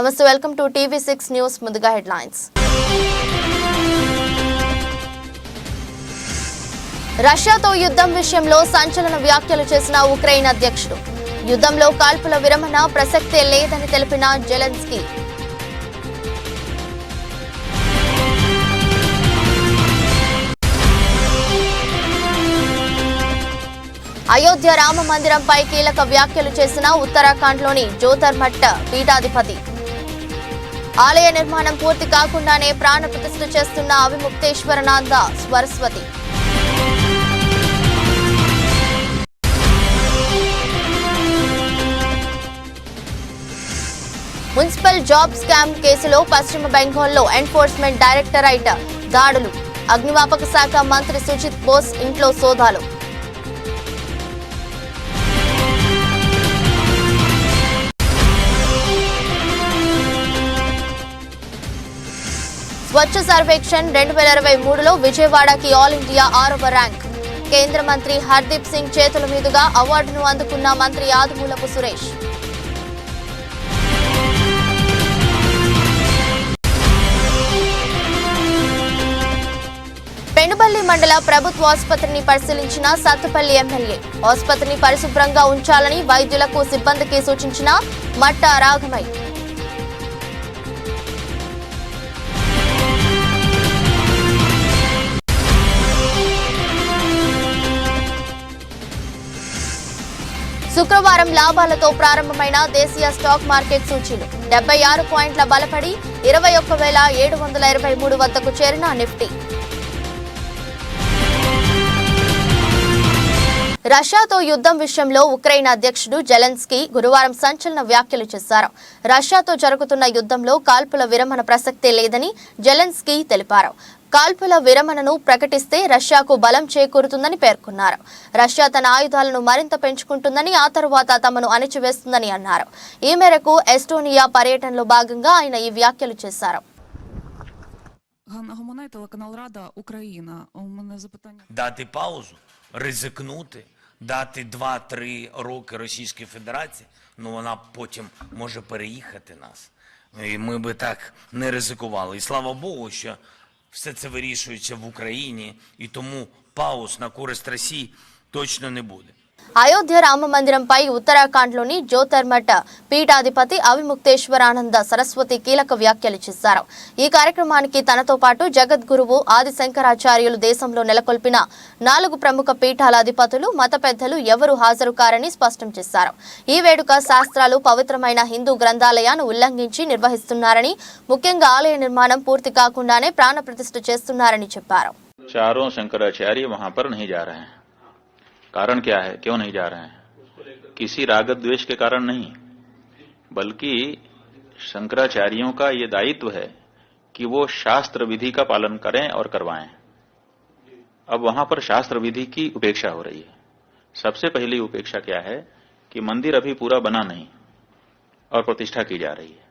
నమస్తే, welcome to TV6 news. ముందుగా headlines. రష్యాతో యుద్ధం విషయంలో సంచలన వ్యాఖ్యలు చేసిన ఉక్రెయిన్ అధ్యక్షుడు. యుద్ధంలో కాల్పుల విరమణ ప్రసక్తే లేదని తెలిపిన జెలెన్స్కీ. అయోధ్య రామ మందిరంపై కీలక వ్యాఖ్యలు చేసిన ఉత్తరాఖండ్లోని జ్యోతిర్మఠ పీఠాధిపతి. ఆలయ నిర్మాణం పూర్తి కాకుండానే ప్రాణ ప్రతిష్ఠ చేస్తున్న Avimukteshwaranand Saraswati. Municipal job scam కేసులో పశ్చిమ బెంగాల్లో ఎన్ఫోర్స్మెంట్ డైరెక్టరేట్ దాడులు. అగ్నిమాపక శాఖ మంత్రి సుజిత్ బోస్ ఇంట్లో సోదాలు. స్వచ్ఛ సర్వేక్షణ్ 2023లో విజయవాడకి ఆల్ ఇండియా 6వ ర్యాంక్. కేంద్ర మంత్రి హర్దీప్ సింగ్ చేతుల మీదుగా అవార్డును అందుకున్న మంత్రి ఆదిమూలపు సురేష్. పెనుబల్లి మండల ప్రభుత్వ ఆసుపత్రిని పరిశీలించిన సత్తుపల్లి ఎమ్మెల్యే. ఆసుపత్రిని పరిశుభ్రంగా ఉంచాలని వైద్యులకు సిబ్బందికి సూచించిన మట్ట రాఘమయ్య. శుక్రవారం లాభాలతో ప్రారంభమైన దేశీయ స్టాక్ మార్కెట్ సూచీలు 76 పాయింట్ల బలపడి 21,723 వద్దకు చేరిన నిఫ్టీ. రష్యాతో యుద్ధం విషయంలో ఉక్రెయిన్ అధ్యక్షుడు జెలెన్స్కీ గురువారం సంచలన వ్యాఖ్యలు చేశారు. రష్యాతో జరుగుతున్న యుద్ధంలో కాల్పుల విరమణ ప్రసక్తే లేదని జెలెన్స్కీ తెలిపారు. కాల్పుల విరమణను ప్రకటిస్తే రష్యాకు బలం చేకూరుతుందని పేర్కొన్నారు. రష్యా తన ఆయుధాలను మరింత పెంచుకుంటుందని, ఆ తరువాత తమను అణిచివేస్తుందని అన్నారు. ఈ మేరకు ఎస్టోనియా పర్యటనలో భాగంగా ఆయన ఈ వ్యాఖ్యలు చేశారు. Дати паузу, ризикнути, дати 2-3 роки Російській Федерації, вона потім може переїхати нас. І ми би так не ризикували. І слава Богу, що все це вирішується в Україні, і тому пауз на користь Росії точно не буде. అయోధ్య రామ మందిరంపై ఉత్తరాఖండ్లోని జ్యోతిర్మఠ పీఠాధిపతి అవిముక్తేశ్వరానంద సరస్వతి కీలక వ్యాఖ్యలు చేశారు. ఈ కార్యక్రమానికి తనతో పాటు జగద్గురువు ఆది శంకరాచార్యులు దేశంలో నెలకొల్పిన 4 ప్రముఖ పీఠాల అధిపతులు, మత పెద్దలు ఎవరూ హాజరు కారని స్పష్టం చేశారు. ఈ వేడుక శాస్త్రాలు పవిత్రమైన హిందూ గ్రంథాలయాన్ని ఉల్లంఘించి నిర్వహిస్తున్నారని, ముఖ్యంగా ఆలయ నిర్మాణం పూర్తి కాకుండానే ప్రాణ ప్రతిష్ఠ చేస్తున్నారని చెప్పారు. चारों शंकराचार्य वहां पर नहीं जा रहे हैं। कारण क्या है, क्यों नहीं जा रहे हैं? किसी राग द्वेष के कारण नहीं, बल्कि शंकराचार्यों का ये दायित्व है कि वो शास्त्र विधि का पालन करें और करवाएं। अब वहां पर शास्त्र विधि की उपेक्षा हो रही है। सबसे पहली उपेक्षा क्या है कि मंदिर अभी पूरा बना नहीं और प्रतिष्ठा की जा रही है।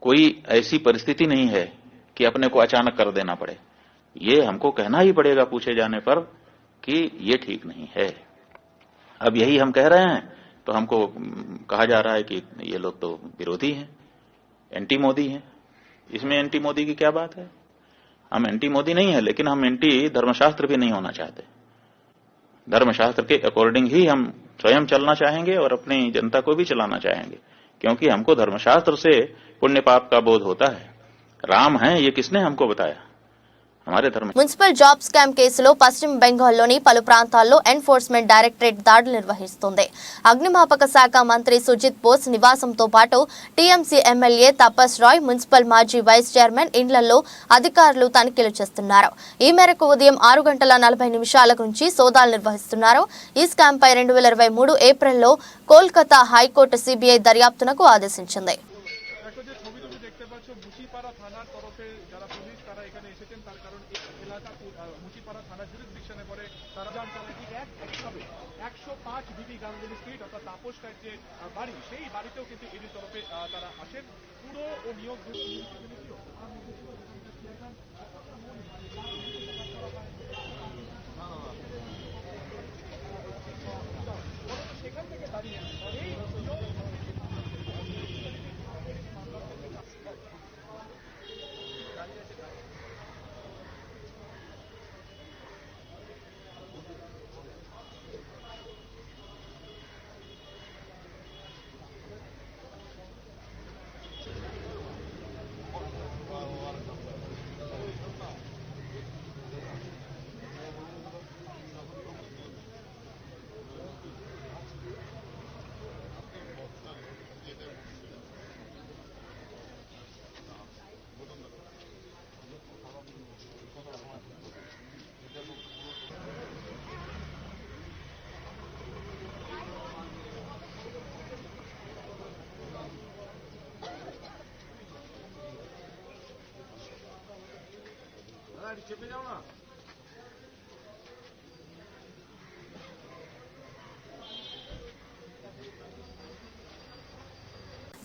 कोई ऐसी परिस्थिति नहीं है कि अपने को अचानक कर देना पड़े। ये हमको कहना ही पड़ेगा पूछे जाने पर कि ये ठीक नहीं है। अब यही हम कह रहे हैं तो हमको कहा जा रहा है कि ये लोग तो विरोधी हैं, एंटी मोदी हैं। इसमें एंटी मोदी की क्या बात है? हम एंटी मोदी नहीं है, लेकिन हम एंटी धर्मशास्त्र भी नहीं होना चाहते। धर्मशास्त्र के अकॉर्डिंग ही हम स्वयं चलना चाहेंगे और अपनी जनता को भी चलाना चाहेंगे, क्योंकि हमको धर्मशास्त्र से पुण्य पाप का बोध होता है। राम है ये किसने हमको बताया? మున్సిపల్ జాబ్ స్కామ్ కేసులో పశ్చిమ బెంగాల్లోని పలు ప్రాంతాల్లో ఎన్ఫోర్స్మెంట్ డైరెక్టరేట్ దాడులు నిర్వహిస్తోంది. అగ్నిమాపక శాఖ మంత్రి సుజిత్ బోస్ నివాసంతో పాటు టీఎంసీ ఎమ్మెల్యే తపస్ రాయ్, మున్సిపల్ మాజీ వైస్ చైర్మన్ ఇండ్లలో అధికారులు తనిఖీలు చేస్తున్నారు. ఈ మేరకు ఉదయం 6:40 నుంచి సోదాలు నిర్వహిస్తున్నారు. ఈ స్కామ్ పై 2023 ఏప్రిల్లో కోల్కతా హైకోర్టు సిబిఐ దర్యాప్తునకు ఆదేశించింది.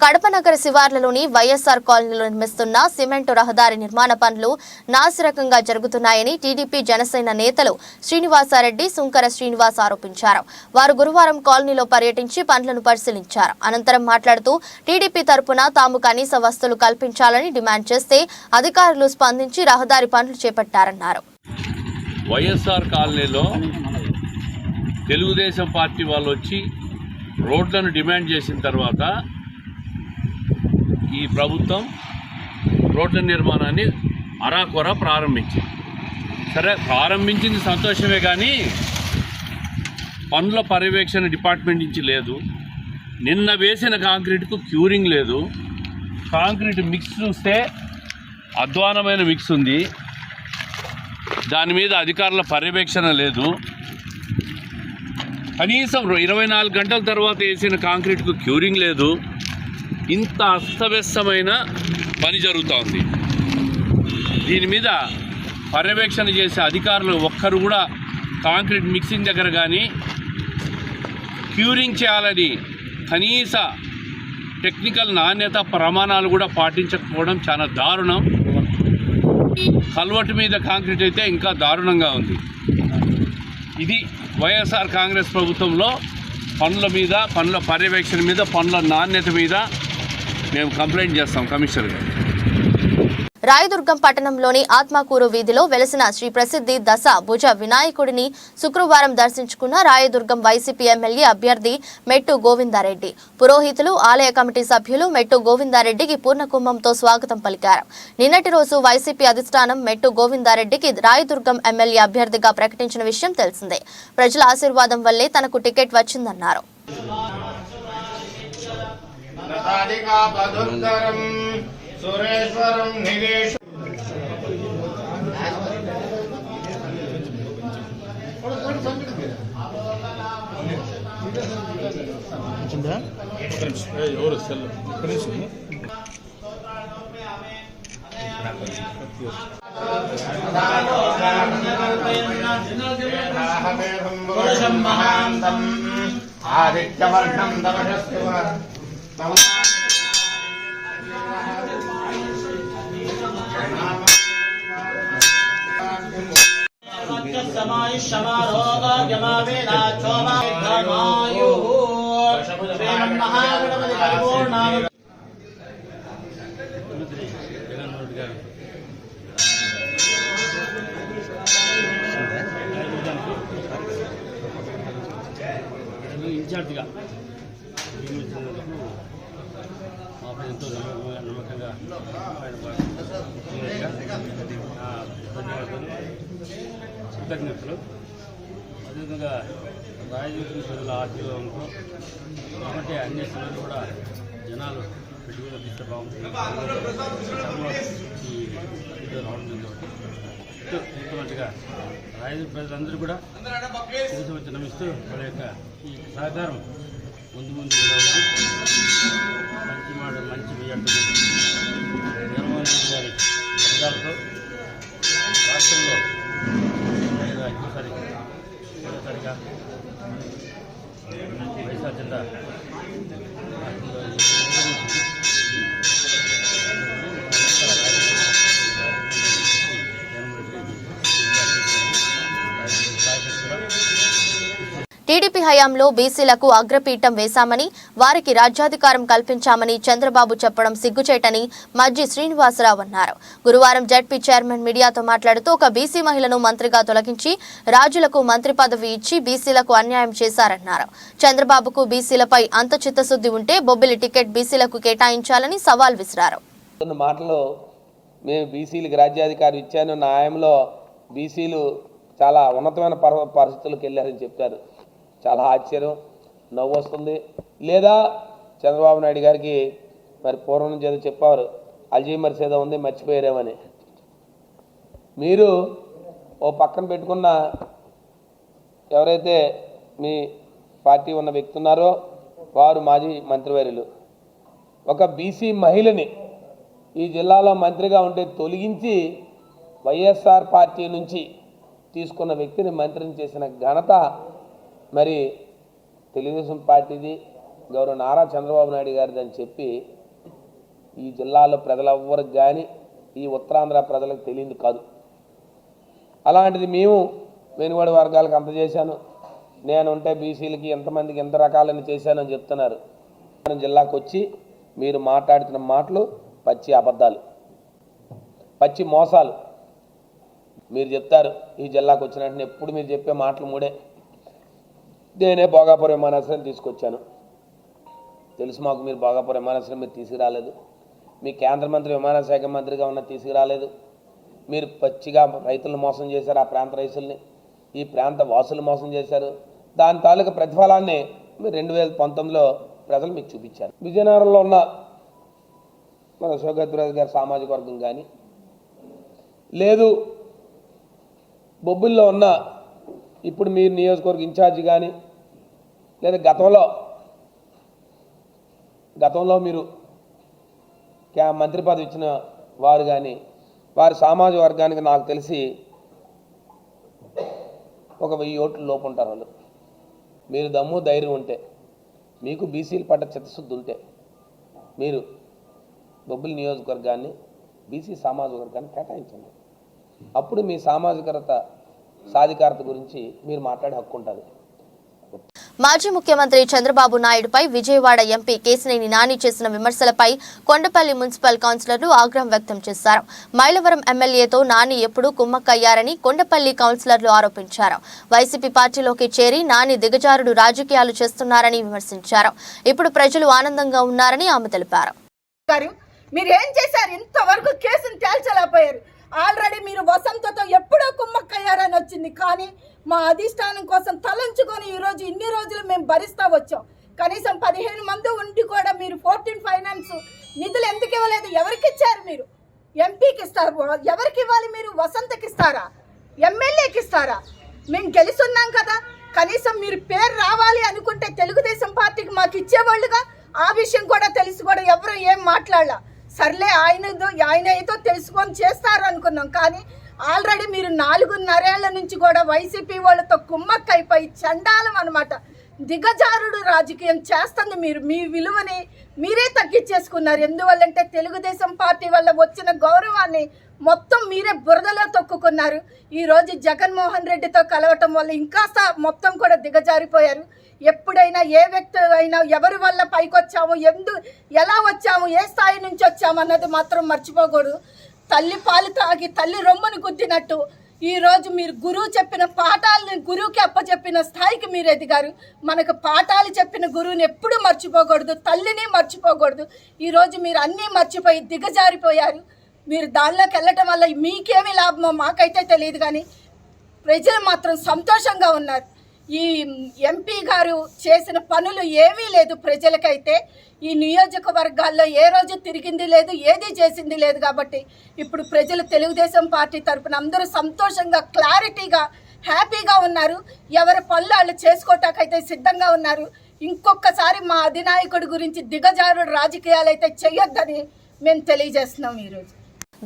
కడప నగర శివార్లలోని వైఎస్ఆర్ కాలనీలో నిర్మిస్తున్న సిమెంటు రహదారి నిర్మాణ పనులు నాసిరకంగా జరుగుతున్నాయని టీడీపీ జనసేన నేతలు శ్రీనివాసారెడ్డి, సుంకర శ్రీనివాస్ ఆరోపించారు. వారు గురువారం కాలనీలో పర్యటించి పనులను పరిశీలించారు. అనంతరం మాట్లాడుతూ టీడీపీ తరపున తాము కనీస వసతులు కల్పించాలని డిమాండ్ చేస్తే అధికారులు స్పందించి రహదారి పనులు చేపట్టారన్నారు. వైఎస్ఆర్ కాలనీలో తెలుగుదేశం పార్టీ వాళ్ళు వచ్చి రోడ్లను డిమాండ్ చేసిన తర్వాత ఈ ప్రభుత్వం రోడ్ల నిర్మాణాన్ని అరాకొర ప్రారంభించింది. సరే, ప్రారంభించింది సంతోషమే, కానీ పనుల పర్యవేక్షణ డిపార్ట్మెంట్ నుంచి లేదు. నిన్న వేసిన కాంక్రీట్కు క్యూరింగ్ లేదు. కాంక్రీట్ మిక్స్ చూస్తే అధ్వానమైన మిక్స్ ఉంది. దాని మీద అధికారుల పర్యవేక్షణ లేదు. కనీసం 24 గంటల తర్వాత వేసిన కాంక్రీట్కు క్యూరింగ్ లేదు. ఇంత అస్తవ్యస్తమైన పని జరుగుతోంది. దీని మీద పర్యవేక్షణ చేసే అధికారులు ఒక్కరు కూడా కాంక్రీట్ మిక్సింగ్ దగ్గర కానీ క్యూరింగ్ చేయాలని కనీస టెక్నికల్ నాణ్యత ప్రమాణాలు కూడా పాటించకపోవడం చాలా దారుణం. కల్వటి మీద కాంక్రీట్ అయితే ఇంకా దారుణంగా ఉంది. ఇది వైఎస్ఆర్ కాంగ్రెస్ ప్రభుత్వంలో పనుల మీద, పనుల పర్యవేక్షణ మీద, పనుల నాణ్యత మీద మేము కంప్లైంట్ చేస్తాం కమిషనర్ గారు. రాయదుర్గం పట్టణంలోని ఆత్మకూరు వీధిలో వెలసిన శ్రీ ప్రసిద్ధి దశ భుజ వినాయకుడిని శుక్రవారం దర్శించుకున్న రాయదుర్గం వైసీపీ ఎమ్మెల్యే అభ్యర్థి మెట్టు గోవిందారెడ్డి. పురోహితులు, ఆలయ కమిటీ సభ్యులు మెట్టు గోవిందారెడ్డికి పూర్ణకుంభంతో స్వాగతం పలికారు. నిన్నటి రోజు వైసీపీ అధిష్టానం మెట్టు గోవిందారెడ్డికి రాయదుర్గం ఎమ్మెల్యే అభ్యర్థిగా ప్రకటించిన విషయం తెలిసిందే. ప్రజల ఆశీర్వాదం వల్లే తనకు టికెట్ వచ్చిందన్నారు. సురేశ్వరం నివేశ ఎవరు సెల్ ఆదిత్యవర్ణం తమస్తు ఇన్ఛార్జిగా మాపై ఎంతో నమ్మకంగా కృతజ్ఞతలు. అదేవిధంగా రాయదుర్గం ప్రజల ఆశీర్వాదంతో కాబట్టి అన్ని సమయాలు కూడా జనాలు పెట్టుకుని తీస్తే బాగుంటుంది. ఈ రావడం జరిగింది. రాయదుర్గం ప్రజలందరూ కూడా తెలిసి వచ్చి నమ్మిస్తూ వాళ్ళ యొక్క ఈ సహకారం ముందు కూడా ఉంది. మంచి మాట, మంచి మెజార్టీ జగన్మోహన్ రెడ్డి గారి పథకాలతో రాష్ట్రంలో మొదటిసారిగా వైఎస్ఆర్ జెండా టీడీపీ హయాంలో బీసీలకు అగ్రపీఠం వేశామని, వారికి రాజ్యాధికారం కల్పించామని చంద్రబాబు చెప్పడం సిగ్గుచేటని మజ్జి శ్రీనివాసరావు అన్నారు. గురువారం జడ్పీ చైర్మన్ మీడియాతో మాట్లాడుతూ ఒక బీసీ మహిళను మంత్రిగా తొలగించి రాజులకు మంత్రి పదవి ఇచ్చి బీసీలకు అన్యాయం చేశారన్నారు. చంద్రబాబుకు బీసీలపై అంత చిత్తశుద్ధి ఉంటే బొబ్బిలి టికెట్ బీసీలకు కేటాయించాలని సవాల్ విసిరారు. మాటలో మేము బీసీలకు రాజ్యాధికారం ఇచ్చాను, నా హయాంలో బీసీలు చాలా ఉన్నతమైన పరిస్థితులకు వెళ్ళారని చెప్తారు. చాలా ఆశ్చర్యం, నవ్వు వస్తుంది. లేదా చంద్రబాబు నాయుడు గారికి మరి పూర్వం నుంచి ఏదో చెప్పారు, అల్జీమర్స్ ఏదో ఉంది మర్చిపోయారేమని. మీరు ఓ పక్కన పెట్టుకున్న ఎవరైతే మీ పార్టీ ఉన్న వ్యక్తి ఉన్నారో వారు మాజీ మంత్రివర్యులు. ఒక బీసీ మహిళని ఈ జిల్లాలో మంత్రిగా ఉంటే తొలగించి వైఎస్ఆర్ పార్టీ నుంచి తీసుకున్న వ్యక్తిని మంత్రిని చేసిన ఘనత మరి తెలుగుదేశం పార్టీది, గౌరవ నారా చంద్రబాబు నాయుడు గారిది అని చెప్పి ఈ జిల్లాలో ప్రజలెవ్వరికి కానీ ఈ ఉత్తరాంధ్ర ప్రజలకు తెలియదు కాదు. అలాంటిది మేము వెనుబడి వర్గాలకు అంత చేశాను, నేను ఉంటే బీసీలకి ఎంతమందికి ఎంత రకాలని చేశానని చెప్తున్నారు. జిల్లాకు వచ్చి మీరు మాట్లాడుతున్న మాటలు పచ్చి అబద్ధాలు, పచ్చి మోసాలు. మీరు చెప్తారు ఈ జిల్లాకు వచ్చిన వెంటనే ఎప్పుడు మీరు చెప్పే మాటలు మూడే. నేనే భోగాపురం విమానాశ్రయం తీసుకొచ్చాను, తెలుసు మాకు. మీరు భోగాపురం విమానాశ్రయం మీరు తీసుకురాలేదు. మీ కేంద్ర మంత్రి విమానశాఖ మంత్రిగా ఉన్న తీసుకురాలేదు. మీరు పచ్చిగా రైతులను మోసం చేశారు, ఆ ప్రాంత రైతుల్ని, ఈ ప్రాంత వాసులు మోసం చేశారు. దాని తాలూకు ప్రతిఫలాన్ని మీరు 2019లో ప్రజలు మీకు చూపించారు. విజయనగరంలో ఉన్న మన శోకత్రాజ్ గారి సామాజిక వర్గం కానీ, లేదు బొబ్బుల్లో ఉన్న ఇప్పుడు మీరు నియోజకవర్గ ఇన్ఛార్జి కానీ, లేదా గతంలో మీరు మంత్రి పదవి ఇచ్చిన వారు కానీ, వారి సామాజిక వర్గానికి నాకు తెలిసి ఒక 1000 ఓట్లు లోపు ఉంటారు వాళ్ళు. మీరు దమ్ము ధైర్యం ఉంటే, మీకు బీసీల పట్ల చిత్తశుద్ధి ఉంటే, మీరు బొబ్బిలి నియోజకవర్గాన్ని బీసీ సామాజిక వర్గాన్ని కేటాయించండి. అప్పుడు మీ సాధికారత గురించి మీరు మాట్లాడే హక్కు ఉంటుంది. మాజీ ముఖ్యమంత్రి చంద్రబాబు నాయుడుపై విజయవాడ ఎంపీ కేశినేని నాని చేసిన విమర్శలపై కొండపల్లి మున్సిపల్ కౌన్సిలర్లు ఆగ్రహం వ్యక్తం చేశారు. మైలవరం ఎమ్మెల్యేతో నాని ఎప్పుడూ కుమ్మక్కయ్యారని కొండపల్లి కౌన్సిలర్లు ఆరోపించారు. వైసీపీ పార్టీలోకి చేరి నాని దిగజారుడు రాజకీయాలు చేస్తున్నారని విమర్శించారు. ఇప్పుడు ప్రజలు ఆనందంగా ఉన్నారని ఆమె తెలిపారు. మీరేం చేశారు? ఇంతవరకు కేసును తేల్చలేకపోయారు. ఆల్రెడీ మీరు వసంతతో ఎప్పుడో కుమ్మక్కయ్యారని వచ్చింది, కానీ మా అధిష్టానం కోసం తలంచుకొని ఈరోజు ఇన్ని రోజులు మేము భరిస్తా వచ్చాం. కనీసం 15 మంది ఉండి కూడా మీరు 14 ఫైనాన్స్ నిధులు ఎందుకు ఇవ్వలేదు? ఎవరికి ఇచ్చారు? మీరు ఎంపీకి ఇస్తారు, ఎవరికి ఇవ్వాలి? మీరు వసంతకి ఇస్తారా? ఎమ్మెల్యేకి ఇస్తారా? మేము గెలుస్తున్నాం కదా, కనీసం మీరు పేరు రావాలి అనుకుంటే తెలుగుదేశం పార్టీకి మాకు ఇచ్చేవాళ్ళుగా. ఆ విషయం కూడా తెలిసి కూడా ఎవరు ఏం మాట్లాడాల. సర్లే ఆయన ఏదో తెలుసుకొని చేస్తారు అనుకున్నాం, కానీ ఆల్రెడీ మీరు 4.5 ఏళ్ల నుంచి కూడా వైసీపీ వాళ్ళతో కుమ్మక్కైపోయి చండాలం అనమాట, దిగజారుడు రాజకీయం చేస్తుంది. మీరు మీ విలువని మీరే తగ్గించేసుకున్నారు. ఎందువల్లంటే తెలుగుదేశం పార్టీ వల్ల వచ్చిన గౌరవాన్ని మొత్తం మీరే బురదలో తొక్కుకున్నారు. ఈరోజు జగన్మోహన్ రెడ్డితో కలవటం వల్ల ఇంకాస్త మొత్తం కూడా దిగజారిపోయారు. ఎప్పుడైనా ఏ వ్యక్తి అయినా ఎవరి వల్ల పైకొచ్చాము, ఎలా వచ్చాము, ఏ స్థాయి నుంచి వచ్చాము అన్నది మాత్రం మర్చిపోకూడదు. తల్లి పాలు తాగి తల్లి రొమ్మను గుద్దినట్టు ఈరోజు మీరు గురువు చెప్పిన పాఠాలని గురువుకి అప్పచెప్పిన స్థాయికి మీరు ఎదిగారు. మనకు పాఠాలు చెప్పిన గురువుని ఎప్పుడు మర్చిపోకూడదు, తల్లిని మర్చిపోకూడదు. ఈరోజు మీరు అన్నీ మర్చిపోయి దిగజారిపోయారు. మీరు దానిలోకి వెళ్ళటం వల్ల మీకేమి లాభమో మాకైతే తెలియదు, కానీ ప్రజలు మాత్రం సంతోషంగా ఉన్నారు. ఈ ఎంపీ గారు చేసిన పనులు ఏమీ లేదు ప్రజలకైతే. ఈ నియోజకవర్గాల్లో ఏ రోజు తిరిగింది లేదు, ఏది చేసింది లేదు. కాబట్టి ఇప్పుడు ప్రజలు తెలుగుదేశం పార్టీ తరఫున అందరూ సంతోషంగా, క్లారిటీగా, హ్యాపీగా ఉన్నారు. ఎవరి పనులు వాళ్ళు చేసుకోవటానికైతే సిద్ధంగా ఉన్నారు. ఇంకొకసారి మా అధినాయకుడి గురించి దిగజారుడు రాజకీయాలు అయితే చేయొద్దని మేము తెలియజేస్తున్నాం. ఈరోజు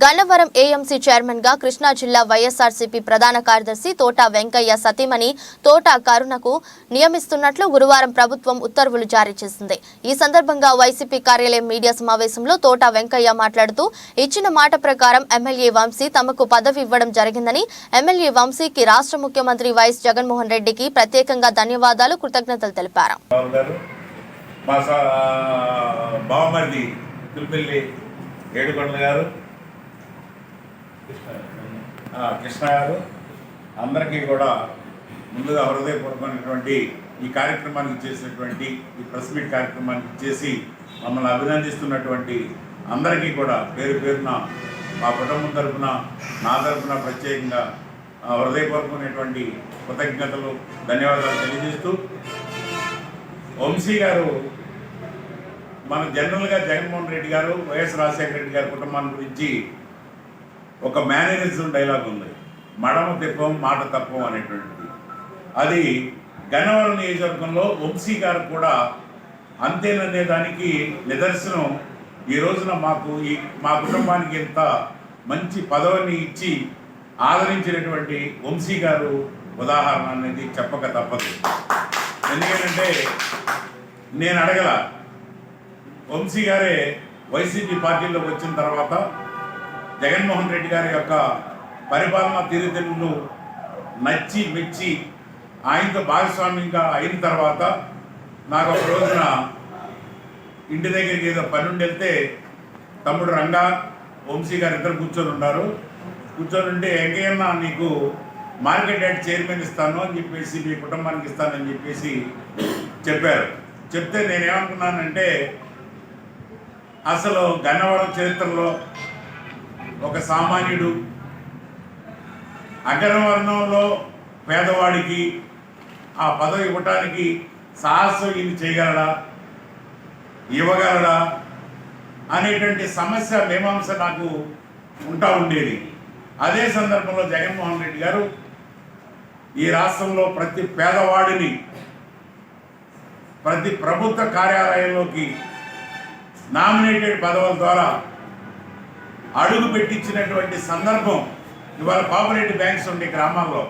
గన్నవరం ఏఎంసీ చైర్మన్ గా కృష్ణా జిల్లా వైఎస్ఆర్సీపీ ప్రధాన కార్యదర్శి తోట వెంకయ్య సతీమణి తోట కరుణకు నియమిస్తున్నట్లు గురువారం ప్రభుత్వం ఉత్తర్వులు జారీ చేసింది. ఈ సందర్భంగా వైసీపీ కార్యాలయం మీడియా సమావేశంలో తోట వెంకయ్య మాట్లాడుతూ ఇచ్చిన మాట ప్రకారం ఎమ్మెల్యే వంశీ తమకు పదవి ఇవ్వడం జరిగిందని, ఎమ్మెల్యే వంశీకి రాష్ట్ర ముఖ్యమంత్రి వైఎస్ జగన్మోహన్ రెడ్డికి ప్రత్యేకంగా ధన్యవాదాలు, కృతజ్ఞతలు తెలిపారు. కృష్ణ గారు అందరికీ కూడా ముందుగా హృదయపూర్వకమైనటువంటి ఈ కార్యక్రమానికి చేసినటువంటి ఈ ప్రెస్ మీట్ కార్యక్రమానికి చేసి మమ్మల్ని అభినందిస్తున్నటువంటి అందరికీ కూడా పేరు పేరున మా కుటుంబం తరఫున, నా తరఫున ప్రత్యేకంగా హృదయపూర్వకమైనటువంటి కృతజ్ఞతలు, ధన్యవాదాలు తెలియజేస్తూ, వంశీ గారు మన జనరల్గా జగన్మోహన్ రెడ్డి గారు, వైఎస్ రాజశేఖర రెడ్డి గారి కుటుంబాన్ని గురించి ఒక మేనరిజం డైలాగ్ ఉంది, మడమ తిప్పం మాట తప్పం అనేటువంటిది. అది గన్నవరం నియోజకవర్గంలో వంశీ గారు కూడా అంతేననే దానికి నిదర్శనం. ఈ రోజున మా కుటుంబానికి ఇంత మంచి పదవిని ఇచ్చి ఆదరించినటువంటి వంశీ గారు ఉదాహరణ అనేది చెప్పక తప్పదు. ఎందుకంటే నేను అడగల, వంశీ గారే వైసీపీ పార్టీలోకి వచ్చిన తర్వాత జగన్మోహన్ రెడ్డి గారి యొక్క పరిపాలనా తీరుతెన్నులు నచ్చి మెచ్చి ఆయనతో భాగస్వామ్యంగా అయిన తర్వాత నాకు ఒక రోజున ఇంటి దగ్గరికి ఏదో పని ఉండి వెళ్తే తమ్ముడు రంగా వంశీ గారు ఇద్దరు కూర్చొని ఉన్నారు. కూర్చొని ఉంటే ఎంకయ్యన్న నీకు మార్కెట్ యార్డ్ చైర్మన్ ఇస్తాను అని చెప్పేసి మీ కుటుంబానికి ఇస్తానని చెప్పేసి చెప్పారు. చెప్తే నేనేమనుకున్నానంటే అసలు గన్నవరం చరిత్రలో ఒక సామాన్యుడు అగ్రవర్ణంలో పేదవాడికి ఆ పదవి ఇవ్వటానికి సాహసం ఇది చేయగలడా, ఇవ్వగలడా అనేటువంటి సమస్య మీమాంస నాకు ఉంటా ఉండేది. అదే సందర్భంలో జగన్మోహన్ రెడ్డి గారు ఈ రాష్ట్రంలో ప్రతి పేదవాడిని ప్రతి ప్రభుత్వ కార్యాలయంలోకి నామినేటెడ్ పదవుల ద్వారా అడుగు పెట్టించినటువంటి సందర్భం ఇవాళ కోఆపరేటివ్ బ్యాంక్స్ ఉండే గ్రామాల్లో.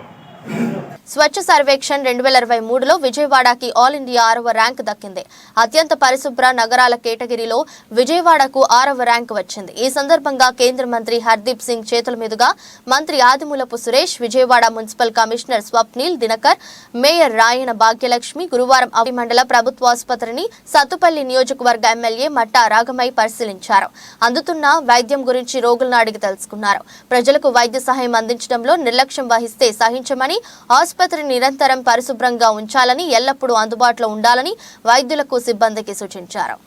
స్వచ్ఛ సర్వేక్షణ్ 2023లో విజయవాడకి ఆల్ ఇండియా 6వ ర్యాంక్ దక్కింది. అత్యంత పరిశుభ్ర నగరాల కేటగిరీలో విజయవాడకు 6వ ర్యాంక్ వచ్చింది. ఈ సందర్భంగా కేంద్ర మంత్రి హర్దీప్ సింగ్ చేతుల మీదుగా మంత్రి Adimulapu Suresh, Vijayawada municipal commissioner Swapnil Dinakar, mayor Rayana Bhagyalakshmi గురువారం అవి మండల ప్రభుత్వాసుపత్రిని సత్తుపల్లి నియోజకవర్గ ఎమ్మెల్యే మట్టా రాగమై పరిశీలించారు. అందుతున్న వైద్యం గురించి రోగులను అడిగి తెలుసుకున్నారు. ప్రజలకు వైద్య సహాయం అందించడంలో నిర్లక్ష్యం వహిస్తే సహించమని, ఆసుపత్రి నిరంతరం పరిశుభ్రంగా ఉంచాలని, ఎల్లప్పుడూ అందుబాటులో ఉండాలని వైద్యులకు సిబ్బందికి సూచించారు.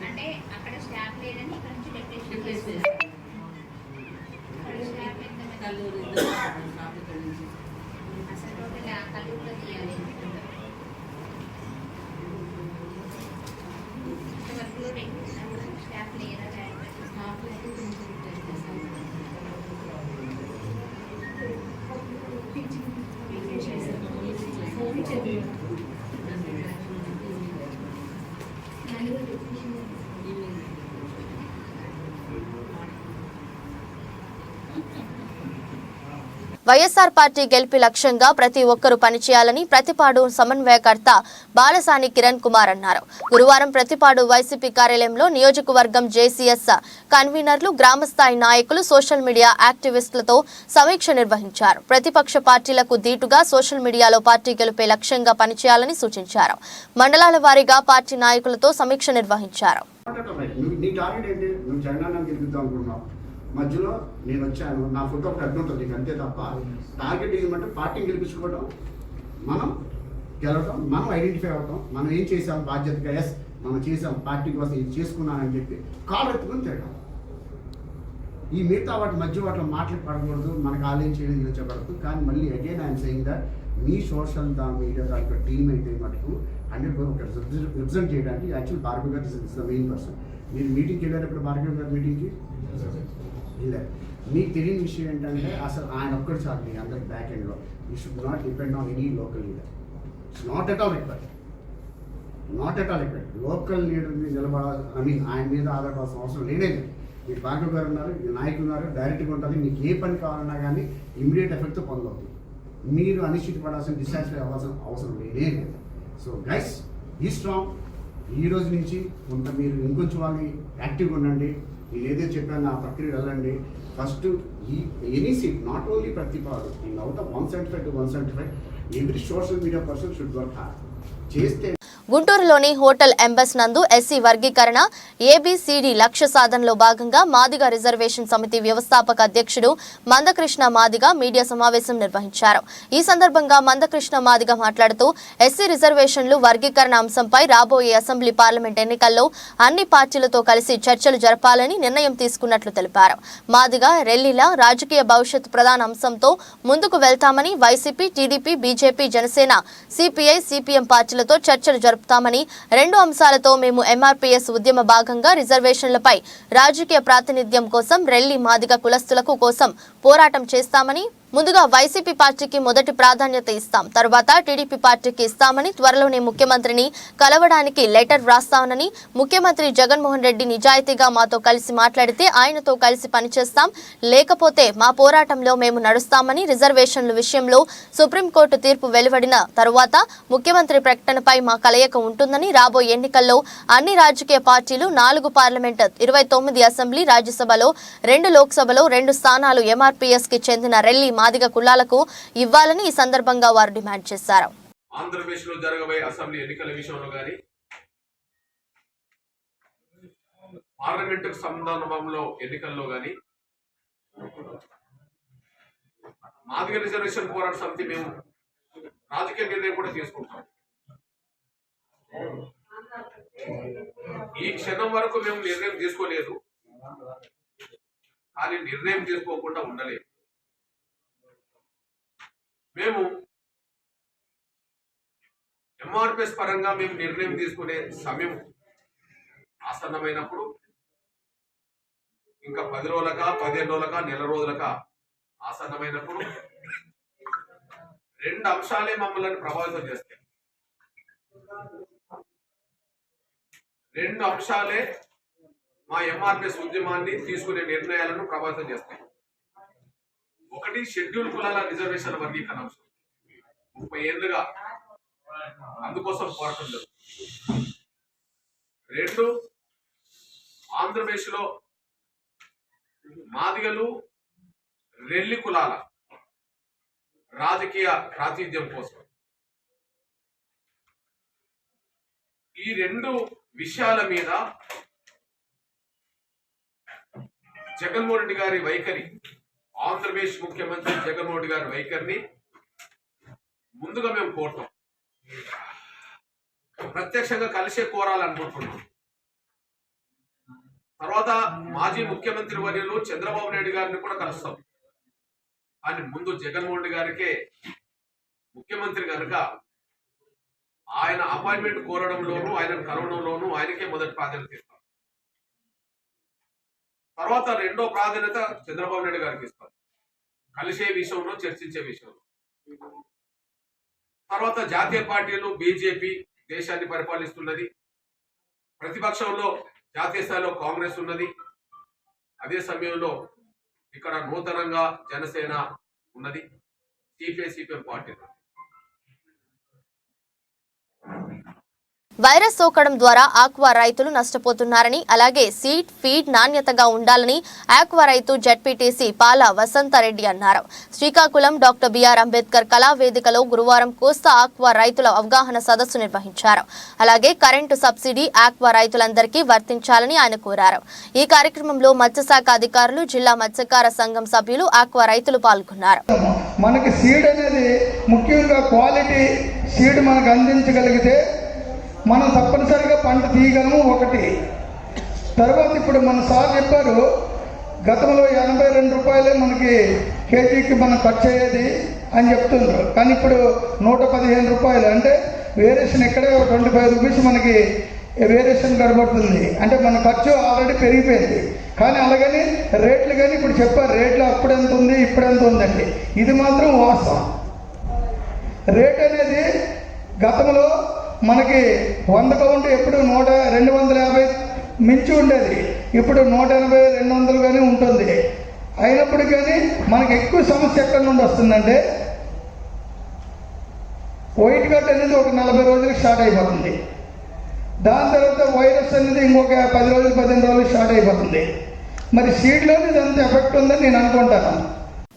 అంటే అక్కడ స్టాఫ్ లేదని ఇక్కడ నుంచి డెప్యూటేషన్ అసలు టోటల్ కల్లూరులో తీయాలి. ఇంతవరకు స్టాఫ్ లేరా? వైఎస్ఆర్ పార్టీ గెలిపి లక్ష్యంగా ప్రతి ఒక్కరూ పనిచేయాలని ప్రతిపాడు సమన్వయకర్త బాలసాని కిరణ్ కుమార్ అన్నారు. గురువారం ప్రతిపాడు వైసీపీ కార్యాలయంలో నియోజకవర్గం జేసీఎస్ కన్వీనర్లు, గ్రామస్థాయి నాయకులు, సోషల్ మీడియా యాక్టివిస్టులతో సమీక్ష నిర్వహించారు. ప్రతిపక్ష పార్టీలకు దీటుగా సోషల్ మీడియాలో పార్టీ గెలిపే లక్ష్యంగా పనిచేయాలని సూచించారు. మండలాల వారీగా పార్టీ నాయకులతో సమీక్ష నిర్వహించారు. మధ్యలో నేను వచ్చాను, నా ఫోటో ఒకటి అడ్డు ఉంటుంది అంతే తప్ప టార్గెట్ ఏమంటే పార్టీని గెలిపించుకోవడం, మనం గెలవడం, మనం ఐడెంటిఫై అవ్వడం, మనం ఏం చేసాం బాధ్యతగా, ఎస్ మనం చేసాం పార్టీ కోసం ఇది చేసుకున్నానని చెప్పి కాలు ఎత్తుకుని తిరగడం. ఈ మిగతా వాటి మధ్య వాటిలో మాట్లాడకూడదు, మనకు ఆలయం చేయడం నిలిచబడదు. కానీ మళ్ళీ again I'm saying that me social media దాంట్లో టీమ్ అయితే మటుకు 100 ఒక రిప్రజెంట్ చేయడానికి యాక్చువల్ భార్గవ్ గారు ఇస్ ద మెయిన్ పర్సన్. మీరు మీటింగ్కి వెళ్ళేటప్పుడు భార్గవ్ గారు మీటింగ్కి వెళ్ళారు. మీకు తెలియని విషయం ఏంటంటే అసలు ఆయన ఒక్కటి చాలు మీ అందరికి బ్యాక్ ఎండ్లో. You should not depend on any local leader. It's not at all required. Local లీడర్ని నిలబడాలి, ఆయన మీద ఆధారపడాల్సిన అవసరం లేనే లేదు. మీరు భార్గవ్ గారు ఉన్నారు, నాయకులు ఉన్నారు, డైరెక్ట్గా ఉంటుంది. మీకు ఏ పని కావాలన్నా కానీ ఇమ్మీడియట్ ఎఫెక్ట్తో పనులవుతుంది. మీరు అనిశ్చిత పడాల్సిన డిస్సాటిస్ఫై అవ్వాల్సిన అవసరం లేనే లేదు. So guys, be strong. ఈ రోజు నుంచి కొంత మీరు ఇంకొంచెం వాళ్ళని యాక్టివ్గా ఉండండి. నేను ఏదైతే చెప్పాను ఆ ప్రక్రియ వెళ్ళండి. ఫస్ట్ ఈ any seat, not only Prathipadu, in out of 175 to 175 every social media person should work hard. చేస్తే గుంటూరులోని హోటల్ ఎంబస్ నందు ఎస్సీ వర్గీకరణ ఏబిసిడి లక్ష్య సాధనలో భాగంగా మాదిగ రిజర్వేషన్ సమితి వ్యవస్థాపక అధ్యక్షుడు మందకృష్ణ మాదిగ మీడియా సమావేశం నిర్వహించారు. ఈ సందర్భంగా మందకృష్ణ మాదిగ మాట్లాడుతూ ఎస్సీ రిజర్వేషన్లు వర్గీకరణ అంశంపై రాబోయే అసెంబ్లీ పార్లమెంట్ ఎన్నికల్లో అన్ని పార్టీలతో కలిసి చర్చలు జరపాలని నిర్ణయం తీసుకున్నట్లు తెలిపారు. మాదిగ రెల్లీల రాజకీయ భవిష్యత్ ప్రధాన అంశంతో ముందుకు వెళ్తామని YCP, TDP, BJP, Janasena, CPI, CPM పార్టీలతో చర్చలు జరుపుతామని, 2 అంశాలతో మేము ఎంఆర్పీఎస్ ఉద్యమ భాగంగా రిజర్వేషన్లపై రాజకీయ ప్రాతినిధ్యం కోసం రెల్లి మాదిగ కులస్తులకు కోసం పోరాటం చేస్తామని, ముందుగా వైసీపీ పార్టీకి మొదటి ప్రాధాన్యత ఇస్తాం, తర్వాత టీడీపీ పార్టీకి ఇస్తామని, త్వరలోనే ముఖ్యమంత్రిని కలవడానికి లెటర్ వ్రాస్తామని, ముఖ్యమంత్రి జగన్మోహన్ రెడ్డి నిజాయితీగా మాతో కలిసి మాట్లాడితే ఆయనతో కలిసి పనిచేస్తాం, లేకపోతే మా పోరాటంలో మేము నడుస్తామని, రిజర్వేషన్ల విషయంలో సుప్రీంకోర్టు తీర్పు వెలువడిన తరువాత ముఖ్యమంత్రి ప్రకటనపై మా కలయిక ఉంటుందని, రాబోయే ఎన్నికల్లో అన్ని రాజకీయ పార్టీలు 4 పార్లమెంట్, 29 అసెంబ్లీ, రాజ్యసభలో 2 లోక్సభలో 2 స్థానాలు ఎంఆర్పీఎస్ కి చెందిన రెల్లి మాదిగ కులాలకు ఇవ్వాలని ఈ సందర్భంగా వారు డిమాండ్ చేశారు. ఆంధ్రప్రదేశ్ లో జరగబోయే అసెంబ్లీ ఎన్నికల విషయంలో గాని, పార్లమెంటు సందర్భంలో ఎన్నికల్లో గాని మాదిగ రిజర్వేషన్ పోరాట సమితి మేము రాజకీయ నిర్ణయం కూడా తీసుకుంటాం. ఈ క్షణం వరకు మేము నిర్ణయం తీసుకోలేదు, కానీ నిర్ణయం తీసుకోకుండా ఉండలేదు. మేము ఎంఆర్పిఎస్ పరంగా మేము నిర్ణయం తీసుకునే సమయం ఆసన్నమైనప్పుడు, ఇంకా 10 రోజులకా, 15 రోజులకా, నెల రోజులకా ఆసన్నమైనప్పుడు 2 అంశాలే మమ్మల్ని ప్రభావితం చేస్తాయి. 2 అంశాలే మా ఎంఆర్పిఎస్ ఉద్యమాన్ని తీసుకునే నిర్ణయాలను ప్రభావితం చేస్తాయి. ఒకటి, షెడ్యూల్ కులాల రిజర్వేషన్ వర్గీకరణ అంశం. 30 ఏళ్లుగా అందుకోసం పోరాటం జరుగుతుంది. 2, ఆంధ్రప్రదేశ్ లో మాదిగలు, రెల్లి కులాల రాజకీయ ప్రాతినిధ్యం కోసం. ఈ 2 విషయాల మీద జగన్మోహన్ రెడ్డి గారి వైఖరి, ఆంధ్రప్రదేశ్ ముఖ్యమంత్రి జగన్మోహన్ రెడ్డి గారి వైఖరిని ముందుగా మేము కోరుతాం. ప్రత్యక్షంగా కలిసే కోరాలనుకుంటున్నాం. తర్వాత మాజీ ముఖ్యమంత్రి వర్యులు చంద్రబాబు నాయుడు గారిని కూడా కలుస్తాం. కానీ ముందు జగన్మోహన్ రెడ్డి గారికే ముఖ్యమంత్రి కనుక ఆయన అపాయింట్మెంట్ కోరడంలోనూ, ఆయన కలవడంలోనూ ఆయనకే మొదటి ప్రాధాన్యత ఇస్తాం. తర్వాత 2వ ప్రాధాన్యత చంద్రబాబు నాయుడు గారికి ఇస్తాం, కలిసే విషయంలో, చర్చించే విషయంలో. తర్వాత జాతీయ పార్టీలు, బీజేపీ దేశాన్ని పరిపాలిస్తున్నది. ప్రతిపక్షంలో జాతీయ స్థాయిలో కాంగ్రెస్ ఉన్నది. అదే సమయంలో ఇక్కడ నూతనంగా జనసేన ఉన్నది, సిపిఐ, సిపిఎం పార్టీ. వైరస్ సోకడం ద్వారా ఆక్వా రైతులు నష్టపోతున్నారని, అలాగే సీడ్, ఫీడ్ నాణ్యతగా ఉండాలని ఆక్వా రైతు జెడ్పీటీసీ పాల వసంతరెడ్డి అన్నారు. శ్రీకాకుళం డాక్టర్ బిఆర్ అంబేద్కర్ కళా వేదికలో గురువారం కోస్తా ఆక్వా రైతుల అవగాహన సదస్సు నిర్వహించారు. అలాగే కరెంటు సబ్సిడీ ఆక్వా రైతులందరికీ వర్తించాలని ఆయన కోరారు. ఈ కార్యక్రమంలో మత్స్యశాఖ అధికారులు, జిల్లా మత్స్యకార సంఘం సభ్యులు, ఆక్వా రైతులు పాల్గొన్నారు. మనకి సీడ్ అనేది ముఖ్యంగా క్వాలిటీ సీడ్ మనకు అందించగలిగితే మనం తప్పనిసరిగా పంట తీయగలము. ఒకటి. తర్వాత ఇప్పుడు మన సార్ చెప్పారు, గతంలో 82 రూపాయలే మనకి కేజీకి మనం ఖర్చు అయ్యేది అని చెప్తున్నారు. కానీ ఇప్పుడు 115 రూపాయలు, అంటే వేరియేషన్ ఇక్కడే 25 రూపీస్ మనకి వేరియేషన్ కనబడుతుంది. అంటే మన ఖర్చు ఆల్రెడీ పెరిగిపోయింది. కానీ అలాగని రేట్లు కానీ ఇప్పుడు చెప్పారు రేట్లు అప్పుడు ఎంత ఉంది ఇప్పుడు ఎంత ఉందండి. ఇది మాత్రం వాస్తవం. రేట్ అనేది గతంలో మనకి 100 కౌంట్ ఎప్పుడు 250 మించి ఉండేది. ఇప్పుడు 180, 200 కానీ ఉంటుంది. అయినప్పుడు కానీ మనకి ఎక్కువ సమస్య ఎక్కడి నుండి వస్తుందంటే వైట్ కట్ అనేది ఒక 40 రోజులకు స్టార్ట్ అయిపోతుంది. దాని తర్వాత వైరస్ అనేది ఇంకొక 10 రోజులు 15 రోజులు స్టార్ట్ అయిపోతుంది. మరి సీడ్లోనే ఇదంత ఎఫెక్ట్ ఉందని నేను అనుకుంటాను.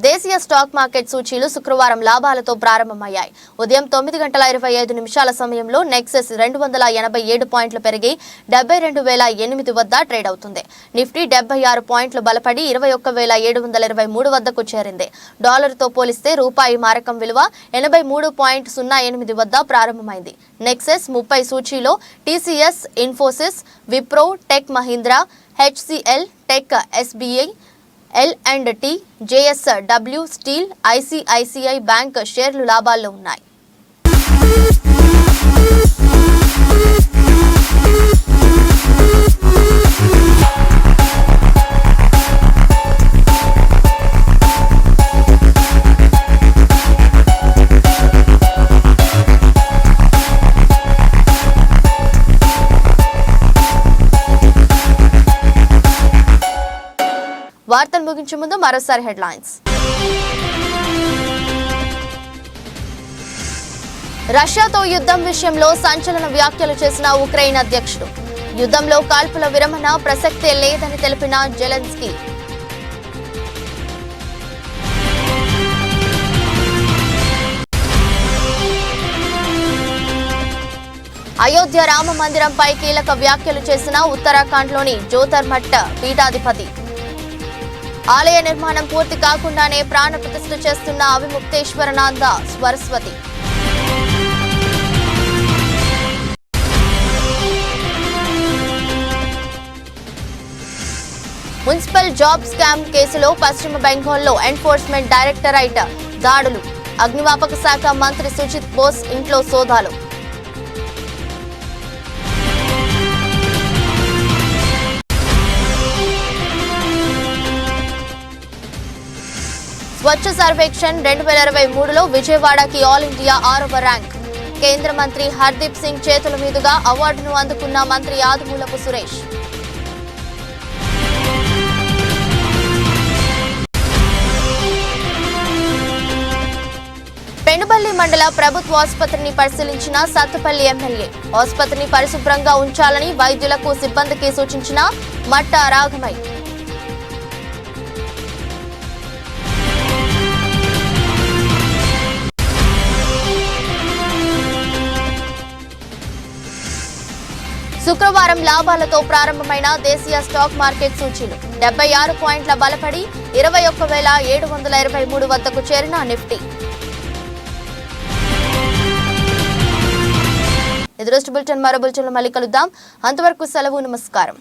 దేశీయ స్టాక్ మార్కెట్ సూచీలు శుక్రవారం లాభాలతో ప్రారంభమయ్యాయి. ఉదయం 9:25 సమయంలో నెక్సెస్ 287 పాయింట్లు పెరిగి 72,008 వద్ద ట్రేడ్ అవుతుంది. నిఫ్టీ 76 పాయింట్లు బలపడి 21,723 వద్దకు చేరింది. డాలర్తో పోలిస్తే రూపాయి మారకం విలువ 83.08 వద్ద ప్రారంభమైంది. నెక్సెస్ 30 సూచీలో TCS, Infosys, Wipro, tech Mahindra, HCL, tech, SBI, L&T, JSW steel, ICICI bank షేర్లు లాభాల్లో ఉన్నాయి. వార్తలు ముగించే ముందు మరోసారి హెడ్లైన్స్. రష్యాతో యుద్ధం విషయంలో సంచలన వ్యాఖ్యలు చేసిన ఉక్రెయిన్ అధ్యక్షుడు. యుద్ధంలో కాల్పుల విరమణ ప్రసక్తే లేదని తెలిపిన జెలెన్స్కీ. అయోధ్య రామ మందిరంపై కీలక వ్యాఖ్యలు చేసిన ఉత్తరాఖండ్లోని జ్యోతిర్మఠ్ పీఠాధిపతి. ఆలయ నిర్మాణం పూర్తి కాకుండానే ప్రాణ ప్రతిష్ఠ చేస్తున్న Avimukteshwaranand Saraswati. Municipal job scam కేసులో పశ్చిమ బెంగాల్లో ఎన్ఫోర్స్మెంట్ డైరెక్టరేట్ దాడులు. అగ్నిమాపక శాఖ మంత్రి సుజిత్ బోస్ ఇంట్లో సోదాలు. స్వచ్ఛ సర్వేక్షణ్ 2023లో విజయవాడకి ఆల్ ఇండియా 6వ ర్యాంక్. కేంద్ర మంత్రి హర్దీప్ సింగ్ చేతుల మీదుగా అవార్డును అందుకున్న మంత్రి ఆదిమూలపు సురేష్. పెనుబల్లి మండల ప్రభుత్వ ఆసుపత్రిని పరిశీలించిన సత్తుపల్లి ఎమ్మెల్యే. ఆసుపత్రిని పరిశుభ్రంగా ఉంచాలని వైద్యులకు, సిబ్బందికి సూచించిన మట్ట రాఘమై. శుక్రవారం లాభాలతో ప్రారంభమైన దేశీయ స్టాక్ మార్కెట్ సూచీలు 76 పాయింట్ల బలపడి 21,723 వద్దకు చేరిన నిఫ్టీ. ఇది రోజు బులెటిన్. మరో బులెటిన్లో మళ్ళీ కలుద్దాం. అంతవరకు సెలవు. నమస్కారం.